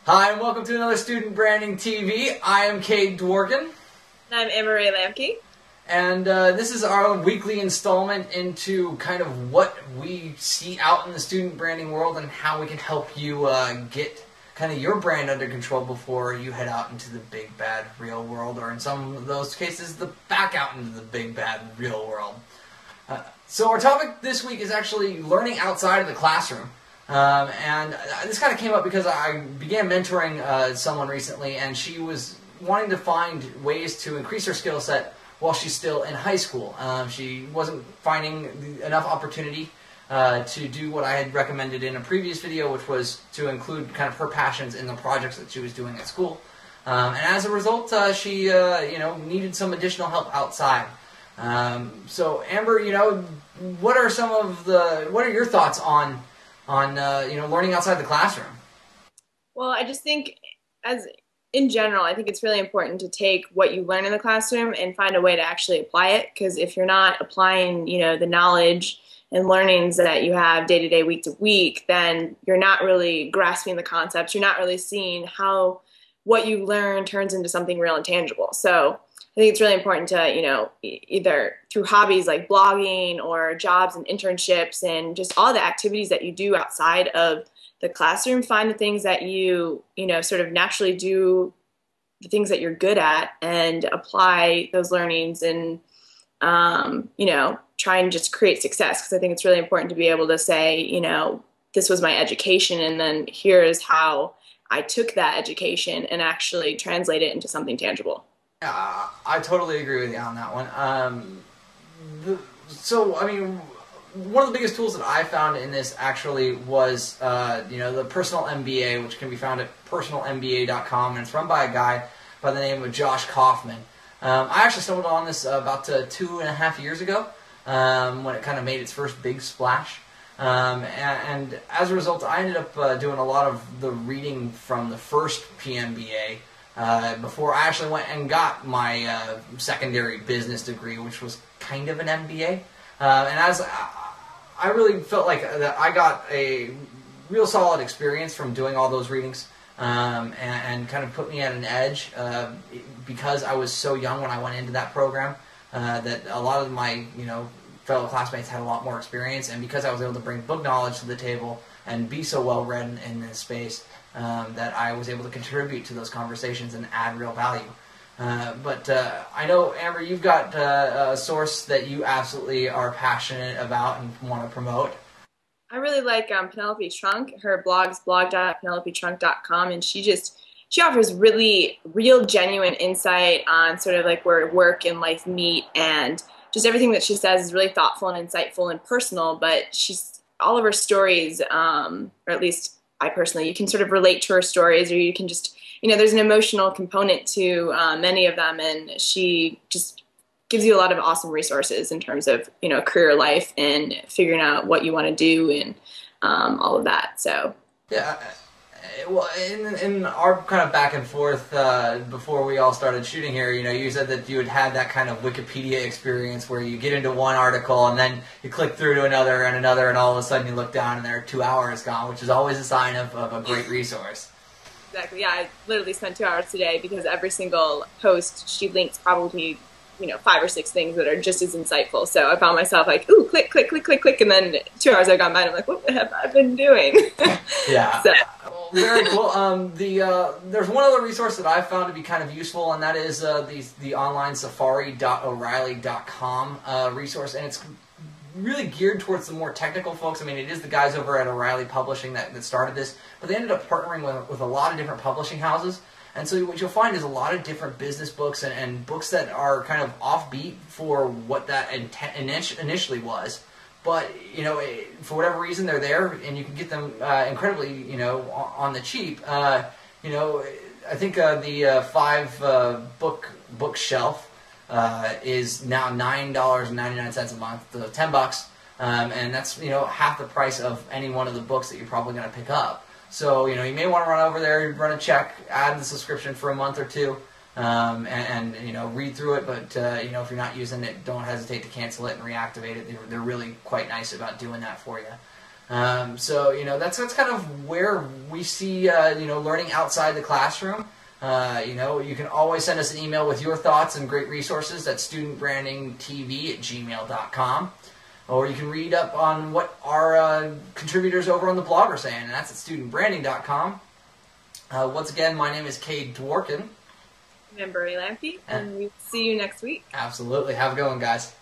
Hi, and welcome to another Student Branding TV. I am Kade Dworkin. And I'm Lambke. And this is our weekly installment into kind of what we see out in the student branding world and how we can help you get kind of your brand under control before you head out into the big, bad, real world, or in some of those cases, back out into the big, bad, real world. So our topic this week is actually learning outside of the classroom. And this kind of came up because I began mentoring someone recently, and she was wanting to find ways to increase her skill set while she's still in high school. She wasn't finding enough opportunity to do what I had recommended in a previous video, which was to include kind of her passions in the projects that she was doing at school. And as a result, she needed some additional help outside. So Amber, what are your thoughts on learning outside the classroom? Well, I just think in general, I think it's really important to take what you learn in the classroom and find a way to actually apply it, because if you're not applying, the knowledge and learnings that you have day to day, week to week, then you're not really grasping the concepts. You're not really seeing how what you learn turns into something real and tangible. So I think it's really important to, either through hobbies like blogging or jobs and internships and just all the activities that you do outside of the classroom, find the things that you sort of naturally do, the things that you're good at, and apply those learnings and, try and just create success. Because I think it's really important to be able to say, this was my education, and then here is how I took that education and actually translate it into something tangible. I totally agree with you on that one. One of the biggest tools that I found in this actually was, the Personal MBA, which can be found at personalmba.com, and it's run by a guy by the name of Josh Kaufman. I actually stumbled on this about 2.5 years ago, when it kind of made its first big splash. And as a result, I ended up doing a lot of the reading from the first PMBA before I actually went and got my secondary business degree, which was kind of an MBA. And as I really felt like that I got a real solid experience from doing all those readings, and kind of put me at an edge because I was so young when I went into that program, that a lot of my fellow classmates had a lot more experience, and because I was able to bring book knowledge to the table and be so well read in this space, that I was able to contribute to those conversations and add real value. But I know, Amber, you've got a source that you absolutely are passionate about and want to promote. I really like Penelope Trunk. Her blog's blog.penelopetrunk.com, and she offers really real, genuine insight on sort of like where work and life meet, and just everything that she says is really thoughtful and insightful and personal. But all of her stories, or at least I personally, you can sort of relate to her stories, or you can just, there's an emotional component to many of them, and she just gives you a lot of awesome resources in terms of, career life and figuring out what you want to do and all of that. So yeah, well, in our kind of back and forth before we all started shooting here, you said that you had that kind of Wikipedia experience where you get into one article and then you click through to another, and all of a sudden you look down and there are 2 hours gone, which is always a sign of a great resource. Exactly. Yeah, I literally spent 2 hours today because every single post she links probably 5 or 6 things that are just as insightful. So I found myself like, ooh, click, click, click, click, click, and then 2 hours have gone by and I'm like, what have I been doing? Yeah. So. Well, very cool. There's one other resource that I found to be kind of useful, and that is the online safari.o'reilly.com resource, and it's really geared towards the more technical folks. I mean, it is the guys over at O'Reilly Publishing that started this, but they ended up partnering with a lot of different publishing houses. And so what you'll find is a lot of different business books and books that are kind of offbeat for what that initially was. But, for whatever reason, they're there, and you can get them incredibly, on the cheap. I think the 5 bookshelf is now $9.99 a month, so $10, and that's, half the price of any one of the books that you're probably going to pick up. So, you may want to run over there, run a check, add the subscription for a month or two, and read through it. But, if you're not using it, don't hesitate to cancel it and reactivate it. They're really quite nice about doing that for you. So, you know, that's kind of where we see, you know, learning outside the classroom. You know, you can always send us an email with your thoughts and great resources at studentbrandingtv@gmail.com. Or you can read up on what our contributors over on the blog are saying, and that's at studentbranding.com. Once again, my name is Kade Dworkin. I'm Lambke, and we'll see you next week. Absolutely. Have a good one, guys.